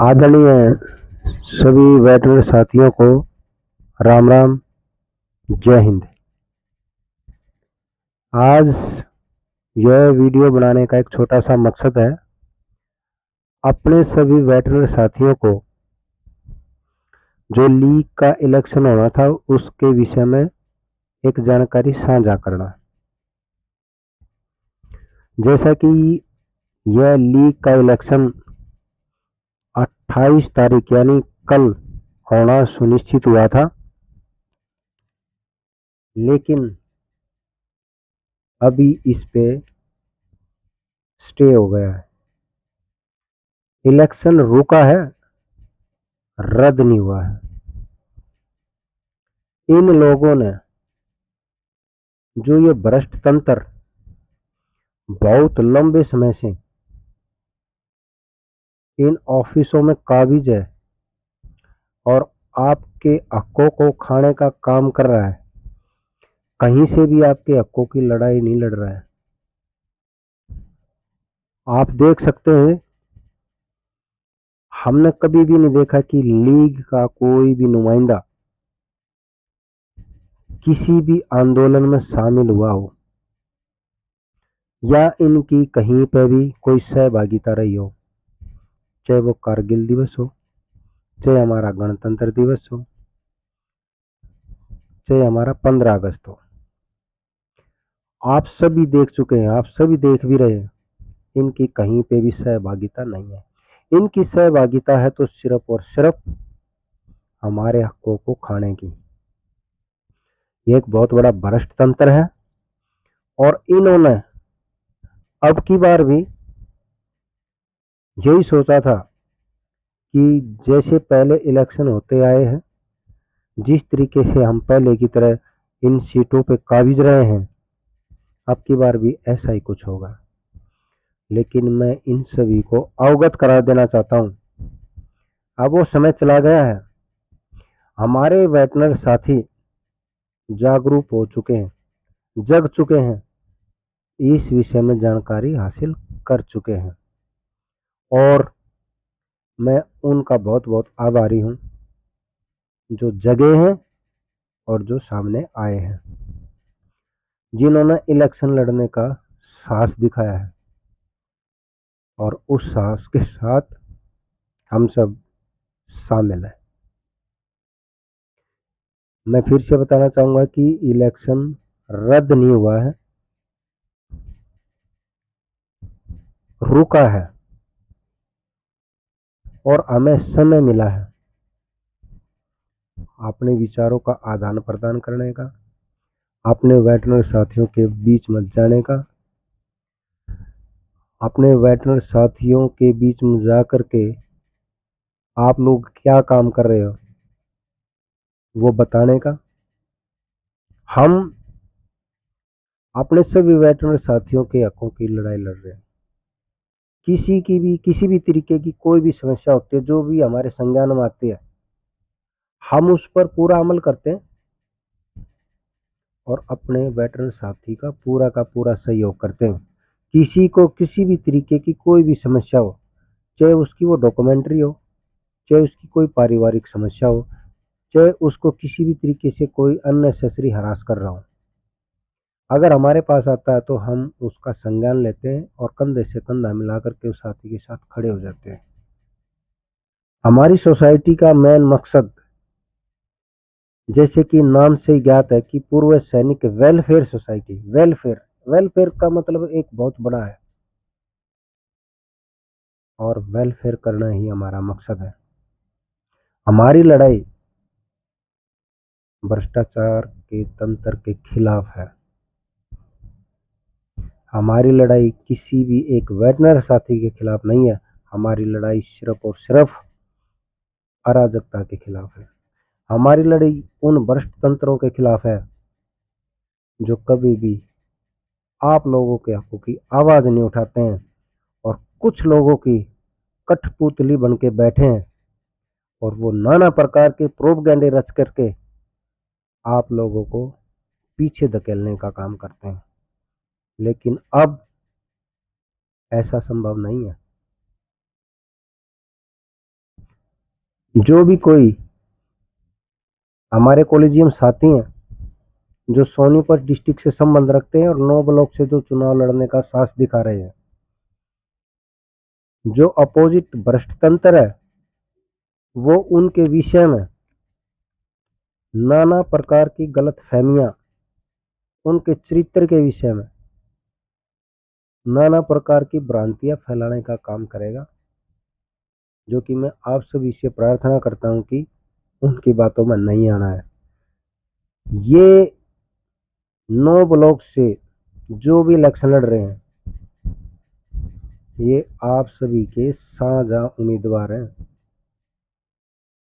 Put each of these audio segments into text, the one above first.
आदरणीय सभी वेटरनरी साथियों को राम राम, जय हिंद। आज यह वीडियो बनाने का एक छोटा सा मकसद है अपने सभी वेटरनरी साथियों को जो लीग का इलेक्शन होना था उसके विषय में एक जानकारी साझा करना। जैसा कि यह लीग का इलेक्शन 28 तारीख यानी कल होना सुनिश्चित हुआ था, लेकिन अभी इस पे स्टे हो गया है। इलेक्शन रुका है, रद्द नहीं हुआ है। इन लोगों ने जो ये भ्रष्ट तंत्र बहुत लंबे समय से इन ऑफिसों में काबिज है और आपके हकों को खाने का काम कर रहा है, कहीं से भी आपके हकों की लड़ाई नहीं लड़ रहा है। आप देख सकते हैं, हमने कभी भी नहीं देखा कि लीग का कोई भी नुमाइंदा किसी भी आंदोलन में शामिल हुआ हो या इनकी कहीं पर भी कोई सहभागिता रही हो, चाहे वो कारगिल दिवस हो, चाहे हमारा गणतंत्र दिवस हो, चाहे हमारा 15 अगस्त हो। आप सभी देख चुके हैं, आप सभी देख भी रहे हैं, इनकी कहीं पे भी सहभागिता नहीं है। इनकी सहभागिता है तो सिर्फ और सिर्फ हमारे हकों को खाने की। ये एक बहुत बड़ा भ्रष्ट तंत्र है और इन्होंने अब की बार भी यही सोचा था कि जैसे पहले इलेक्शन होते आए हैं, जिस तरीके से हम पहले की तरह इन सीटों पे काबिज रहे हैं, अब की बार भी ऐसा ही कुछ होगा। लेकिन मैं इन सभी को अवगत करा देना चाहता हूं, अब वो समय चला गया है। हमारे वेटनरी साथी जागरूक हो चुके हैं, जग चुके हैं, इस विषय में जानकारी हासिल कर चुके हैं और मैं उनका बहुत बहुत आभारी हूं जो जगे हैं और जो सामने आए हैं, जिन्होंने इलेक्शन लड़ने का साहस दिखाया है और उस साहस के साथ हम सब शामिल हैं। मैं फिर से बताना चाहूंगा कि इलेक्शन रद्द नहीं हुआ है, रुका है और हमें समय मिला है अपने विचारों का आदान प्रदान करने का, अपने वेटरनरी साथियों के बीच में जाने का, अपने वेटरनरी साथियों के बीच में जा कर के आप लोग क्या काम कर रहे हो वो बताने का। हम अपने सभी वेटरनरी साथियों के हकों की लड़ाई लड़ रहे हैं। किसी भी तरीके की कोई भी समस्या होती है जो भी हमारे संज्ञान में आती है, हम उस पर पूरा अमल करते हैं और अपने वेटरनरी साथी का पूरा सहयोग करते हैं। किसी को किसी भी तरीके की कोई भी समस्या हो, चाहे उसकी वो डॉक्यूमेंट्री हो, चाहे उसकी कोई पारिवारिक समस्या हो, चाहे उसको किसी भी तरीके से कोई अननेसेसरी हरास कर रहा हो, अगर हमारे पास आता है तो हम उसका संज्ञान लेते हैं और कंधे से कंधा मिलाकर के उस साथी के साथ खड़े हो जाते हैं। हमारी सोसाइटी का मेन मकसद, जैसे कि नाम से ही ज्ञात है कि पूर्व सैनिक वेलफेयर सोसाइटी, वेलफेयर का मतलब एक बहुत बड़ा है और वेलफेयर करना ही हमारा मकसद है। हमारी लड़ाई भ्रष्टाचार के तंत्र के खिलाफ है। हमारी लड़ाई किसी भी एक वेटनरी साथी के खिलाफ नहीं है, हमारी लड़ाई सिर्फ और सिर्फ अराजकता के खिलाफ है। हमारी लड़ाई उन भ्रष्ट तंत्रों के खिलाफ है जो कभी भी आप लोगों के हकों की आवाज नहीं उठाते हैं और कुछ लोगों की कठपुतली बन के बैठे हैं और वो नाना प्रकार के प्रोपगेंडे रच करके आप लोगों को पीछे धकेलने का काम करते हैं। लेकिन अब ऐसा संभव नहीं है। जो भी कोई हमारे कॉलेजियम साथी हैं जो सोनीपत डिस्ट्रिक्ट से संबंध रखते हैं और 9 ब्लॉक से जो चुनाव लड़ने का साहस दिखा रहे हैं, जो अपोजिट भ्रष्ट तंत्र है, वो उनके विषय में नाना प्रकार की गलत फहमियां, उनके चरित्र के विषय में नाना प्रकार की भ्रांतियां फैलाने का काम करेगा, जो कि मैं आप सभी से प्रार्थना करता हूं कि उनकी बातों में नहीं आना है। ये 9 ब्लॉक से जो भी इलेक्शन लड़ रहे हैं, ये आप सभी के साझा उम्मीदवार हैं।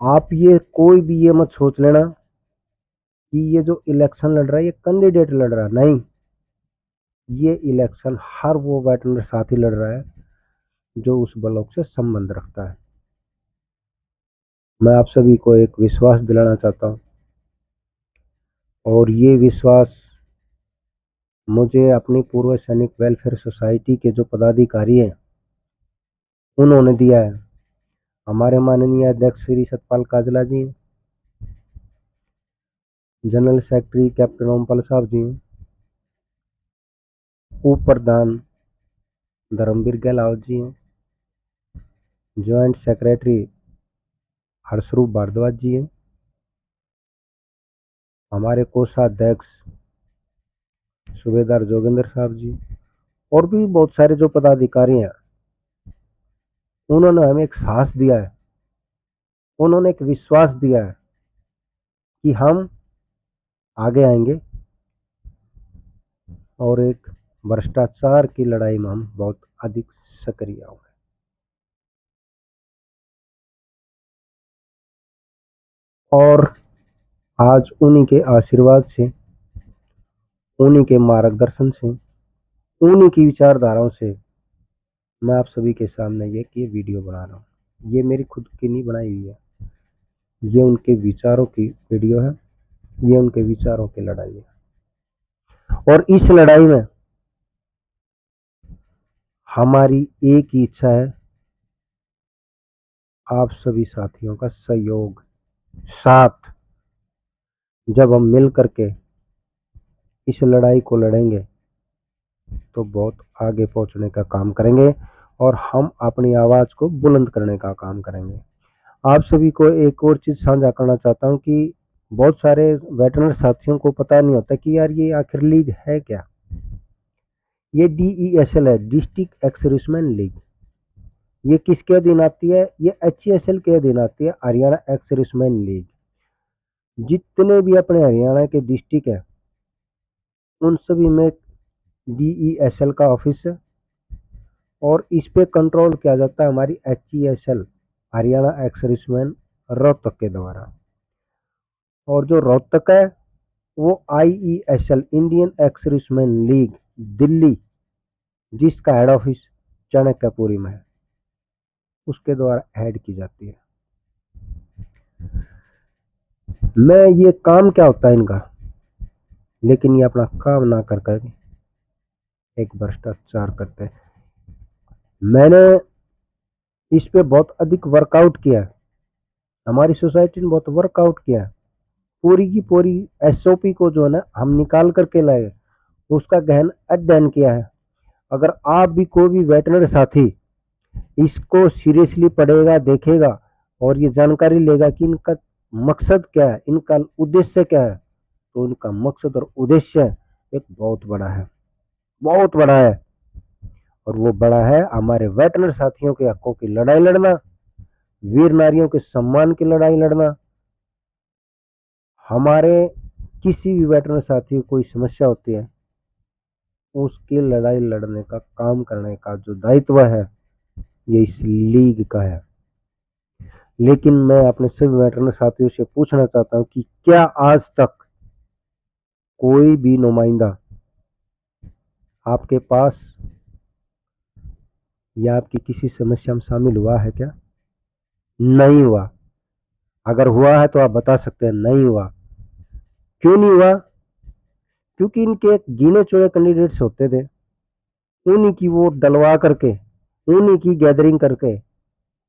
आप ये कोई भी ये मत सोच लेना कि ये जो इलेक्शन लड़ रहा है ये कैंडिडेट लड़ रहा है, नहीं। ये इलेक्शन हर वो वेटरनरी साथी लड़ रहा है जो उस ब्लॉक से संबंध रखता है। मैं आप सभी को एक विश्वास दिलाना चाहता हूँ, और ये विश्वास मुझे अपनी पूर्व सैनिक वेलफेयर सोसाइटी के जो पदाधिकारी हैं उन्होंने दिया है। हमारे माननीय अध्यक्ष श्री सतपाल काजला जी हैं, जनरल सेक्रेटरी कैप्टन ओमपाल साहब जी हैं, उप प्रधान धर्मवीर गहलावत जी हैं, ज्वाइंट सेक्रेटरी हर्षरूप भारद्वाज जी हैं, हमारे कोषाध्यक्ष सूबेदार जोगिंदर साहब जी, और भी बहुत सारे जो पदाधिकारी हैं, उन्होंने हमें एक साहस दिया है, उन्होंने एक विश्वास दिया है कि हम आगे आएंगे और एक भ्रष्टाचार की लड़ाई में हम बहुत अधिक सक्रिय होंगे। और आज उन्हीं के आशीर्वाद से, उन्हीं के मार्गदर्शन से, उन्हीं की विचारधाराओं से मैं आप सभी के सामने ये वीडियो बना रहा हूँ। ये मेरी खुद की नहीं बनाई हुई है, ये उनके विचारों की वीडियो है, ये उनके विचारों की लड़ाई है। और इस लड़ाई में हमारी एक ही इच्छा है, आप सभी साथियों का सहयोग, साथ। जब हम मिल करके इस लड़ाई को लड़ेंगे तो बहुत आगे पहुंचने का काम करेंगे और हम अपनी आवाज़ को बुलंद करने का काम करेंगे। आप सभी को एक और चीज़ साझा करना चाहता हूं कि बहुत सारे वेटरनरी साथियों को पता नहीं होता कि यार ये आखिर लीग है क्या। ये DESL है, डिस्ट्रिक्ट एक्स सर्विसमैन लीग। ये किसके अधीन आती है? ये HESL के अधीन आती है, हरियाणा एक्स सर्विसमैन लीग। जितने भी अपने हरियाणा के डिस्ट्रिक्ट है उन सभी में DESL का ऑफिस है, और इस पे कंट्रोल किया जाता है हमारी HESL Haryana ex serviceman Rohtak के द्वारा। और जो रोहतक है वो IESL Indian ex serviceman league Delhi, जिसका हेड ऑफिस चाणक्यपुरी में है, उसके द्वारा हेड की जाती है। मैं ये काम क्या होता है इनका, लेकिन ये अपना काम ना कर कर एक भ्रष्टाचार करते हैं। मैंने इस पे बहुत अधिक वर्कआउट किया है, हमारी सोसाइटी ने बहुत वर्कआउट किया है, पूरी की पूरी SOP को जो है ना हम निकाल करके लाए, उसका गहन अध्ययन किया है। अगर आप भी कोई भी वेटरनरी साथी इसको सीरियसली पढ़ेगा, देखेगा और ये जानकारी लेगा कि इनका मकसद क्या है, इनका उद्देश्य क्या है, तो इनका मकसद और उद्देश्य एक बहुत बड़ा है, बहुत बड़ा है। और वो बड़ा है हमारे वेटरनरी साथियों के हकों की लड़ाई लड़ना, वीर नारियों के सम्मान की लड़ाई लड़ना। हमारे किसी भी वेटरनरी साथी को कोई समस्या होती है, उसकी लड़ाई लड़ने का काम करने का जो दायित्व है ये इस लीग का है। लेकिन मैं अपने सभी वेटरनरी साथियों से पूछना चाहता हूं कि क्या आज तक कोई भी नुमाइंदा आपके पास या आपकी किसी समस्या में शामिल हुआ है क्या? नहीं हुआ। अगर हुआ है तो आप बता सकते हैं नहीं हुआ। क्यों नहीं हुआ? क्योंकि इनके गिने चुने कैंडिडेट्स होते थे, उन्हीं की वोट डलवा करके, उन्हीं की गैदरिंग करके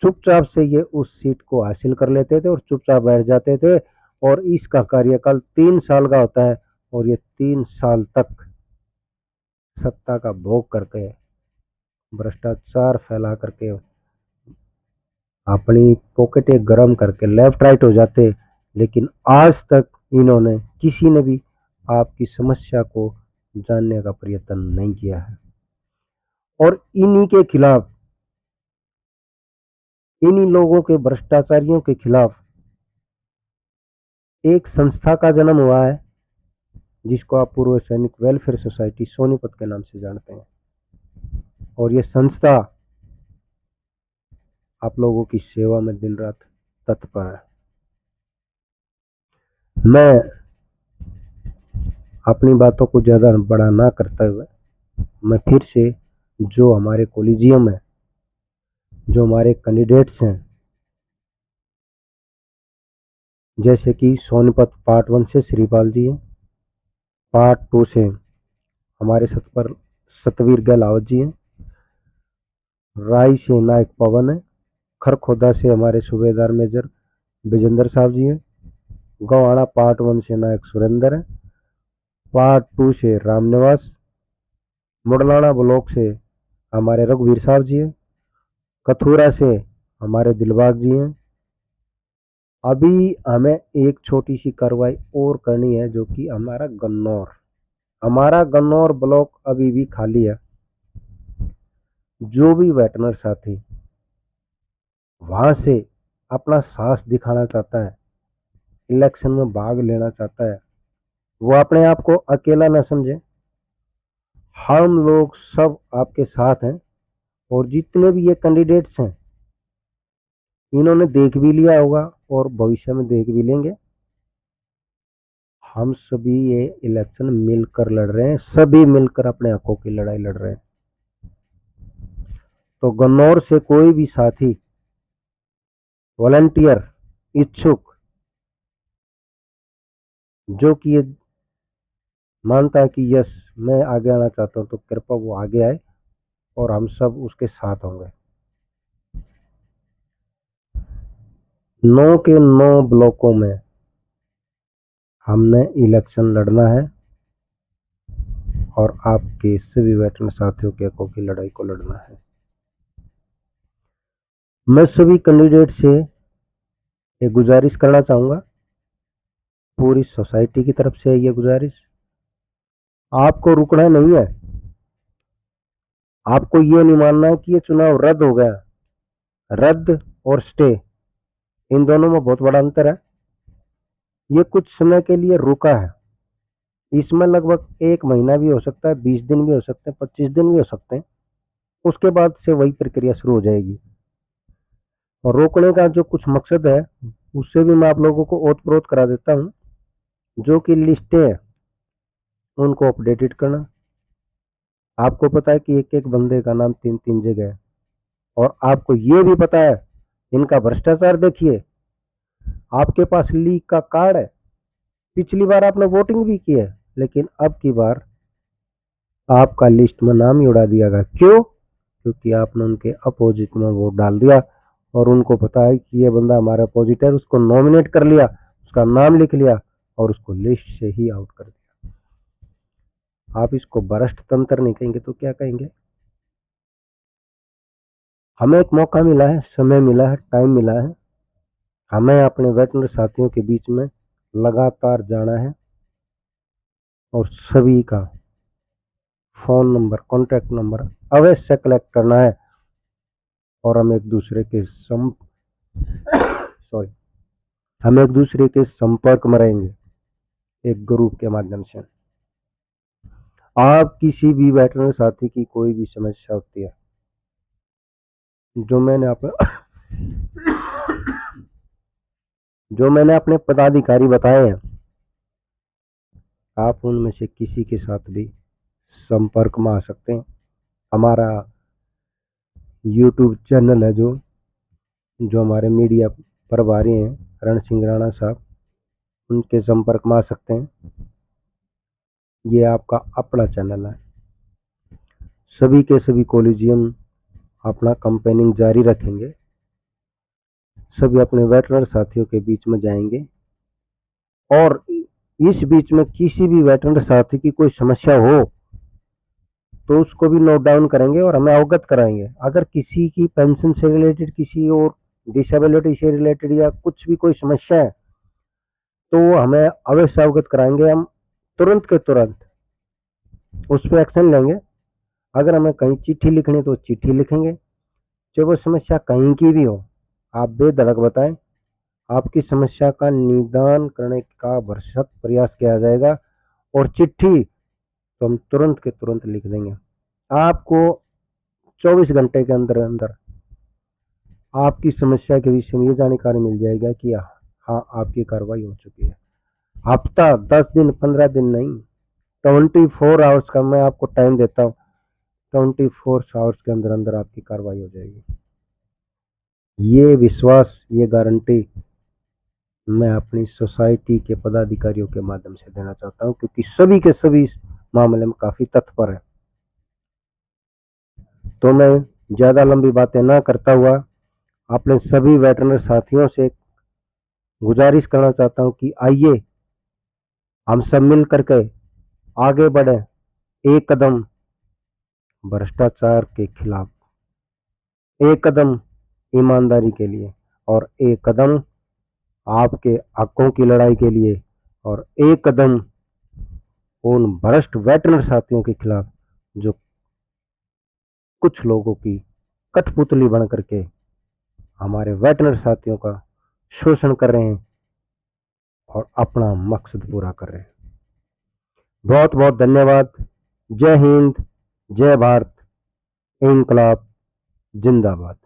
चुपचाप से ये उस सीट को हासिल कर लेते थे और चुपचाप बैठ जाते थे। और इसका कार्यकाल 3 साल का होता है और ये 3 साल तक सत्ता का भोग करके, भ्रष्टाचार फैला करके, अपनी पॉकेटें गरम करके लेफ्ट राइट हो जाते। लेकिन आज तक इन्होंने किसी ने भी आपकी समस्या को जानने का प्रयत्न नहीं किया है। और इन्हीं के खिलाफ, इन्हीं लोगों के, भ्रष्टाचारियों के खिलाफ एक संस्था का जन्म हुआ है जिसको आप पूर्व सैनिक वेलफेयर सोसाइटी सोनीपत के नाम से जानते हैं। और ये संस्था आप लोगों की सेवा में दिन रात तत्पर है। मैं अपनी बातों को ज़्यादा बड़ा ना करते हुए मैं फिर से जो हमारे कॉलेजियम है, जो हमारे कैंडिडेट्स हैं, जैसे कि सोनीपत पार्ट 1 से श्रीपाल जी हैं, पार्ट 2 से हमारे सतवीर गहलावत जी हैं, राय से नायक पवन है, खरखोदा से हमारे सूबेदार मेजर विजेंद्र साहब जी हैं, गवाड़ा पार्ट 1 से नायक सुरेंद्र है, पार्ट 2 से रामनिवास, मुडलाना ब्लॉक से हमारे रघुवीर साहब जी हैं, कथूरा से हमारे दिलबाग जी हैं। अभी हमें एक छोटी सी कार्रवाई और करनी है, जो कि हमारा गन्नौर ब्लॉक अभी भी खाली है। जो भी वेटनर साथी वहां से अपना साहस दिखाना चाहता है, इलेक्शन में भाग लेना चाहता है, वो अपने आप को अकेला न समझे। हम लोग सब आपके साथ हैं। और जितने भी ये कैंडिडेट्स हैं, इन्होंने देख भी लिया होगा और भविष्य में देख भी लेंगे। हम सभी ये इलेक्शन मिलकर लड़ रहे हैं, सभी मिलकर अपने हकों की लड़ाई लड़ रहे हैं। तो गन्नौर से कोई भी साथी, वॉलंटियर, इच्छुक, जो कि ये मानता है कि यस मैं आगे आना चाहता हूं, तो कृपया वो आगे आए और हम सब उसके साथ होंगे। 9 के 9 ब्लॉकों में हमने इलेक्शन लड़ना है और आपके सभी वेटरन साथियों के हकों की लड़ाई को लड़ना है। मैं सभी कैंडिडेट से एक गुजारिश करना चाहूँगा, पूरी सोसाइटी की तरफ से ये गुजारिश, आपको रुकना नहीं है। आपको ये नहीं मानना है कि ये चुनाव रद्द हो गया। रद्द और स्टे, इन दोनों में बहुत बड़ा अंतर है। ये कुछ समय के लिए रुका है, इसमें लगभग 1 महीना भी हो सकता है, 20 दिन भी हो सकते हैं, 25 दिन भी हो सकते हैं। उसके बाद से वही प्रक्रिया शुरू हो जाएगी। और रोकने का जो कुछ मकसद है, उससे भी मैं आप लोगों को ओतप्रोत करा देता हूँ। जो कि लिस्टें हैं उनको अपडेटेड करना। आपको पता है कि एक एक बंदे का नाम 3-3 जगह है। और आपको ये भी पता है इनका भ्रष्टाचार देखिए। आपके पास लीक का कार्ड है, पिछली बार आपने वोटिंग भी की है, लेकिन अब की बार आपका लिस्ट में नाम ही उड़ा दिया गया। क्यों? क्योंकि आपने उनके अपोजिट में वोट डाल दिया और उनको पता है कि ये बंदा हमारा अपोजिट है, उसको नॉमिनेट कर लिया, उसका नाम लिख लिया और उसको लिस्ट से ही आउट कर दिया। आप इसको भ्रष्ट तंत्र नहीं कहेंगे तो क्या कहेंगे? हमें एक मौका मिला है, समय मिला है, टाइम मिला है। हमें अपने वेटनरी साथियों के बीच में लगातार जाना है और सभी का फ़ोन नंबर, कॉन्टैक्ट नंबर अवश्य कलेक्ट करना है। और हम एक दूसरे के संपर्क में रहेंगे एक ग्रुप के माध्यम से। आप किसी भी वेटरनरी साथी की कोई भी समस्या होती है, जो मैंने अपने पदाधिकारी बताए हैं, आप उनमें से किसी के साथ भी संपर्क में आ सकते हैं। हमारा YouTube चैनल है, जो हमारे मीडिया प्रभारी हैं रण सिंह राणा साहब, उनके संपर्क में आ सकते हैं। ये आपका अपना चैनल है। सभी के सभी कॉलेजियम अपना कैंपेनिंग जारी रखेंगे सभी अपने वेटरनरी साथियों के बीच में जाएंगे और इस बीच में किसी भी वेटरनरी साथी की कोई समस्या हो तो उसको भी नोट डाउन करेंगे और हमें अवगत कराएंगे। अगर किसी की पेंशन से रिलेटेड, किसी और डिसेबिलिटी से रिलेटेड या कुछ भी कोई समस्या है तो वो हमें अवश्य अवगत कराएंगे। हम तुरंत के तुरंत उस पर एक्शन लेंगे। अगर हमें कहीं चिट्ठी लिखनी तो चिट्ठी लिखेंगे, चाहे वो समस्या कहीं की भी हो, आप बेधड़क बताएं, आपकी समस्या का निदान करने का भरसक प्रयास किया जाएगा और चिट्ठी तो हम तुरंत के तुरंत लिख देंगे। आपको 24 घंटे के अंदर अंदर आपकी समस्या के विषय में ये जानकारी मिल जाएगा कि हाँ आपकी कार्रवाई हो चुकी है। हफ्ता, 10 दिन, 15 दिन नहीं, 24 आवर्स का मैं आपको टाइम देता हूँ। 24 आवर्स के अंदर अंदर आपकी कार्रवाई हो जाएगी। ये विश्वास, ये गारंटी मैं अपनी सोसाइटी के पदाधिकारियों के माध्यम से देना चाहता हूँ, क्योंकि सभी के सभी इस मामले में काफी तत्पर है। तो मैं ज्यादा लंबी बातें ना करता हुआ अपने सभी वेटरनरी साथियों से गुजारिश करना चाहता हूँ कि आइए हम सब मिल करके आगे बढ़े, एक कदम भ्रष्टाचार के खिलाफ, एक कदम ईमानदारी के लिए और एक कदम आपके हकों की लड़ाई के लिए और एक कदम उन भ्रष्ट वेटरनरी साथियों के खिलाफ जो कुछ लोगों की कठपुतली बन करके हमारे वेटरनरी साथियों का शोषण कर रहे हैं और अपना मकसद पूरा कर रहे हैं। बहुत बहुत धन्यवाद। जय हिंद, जय भारत, इंकलाब जिंदाबाद।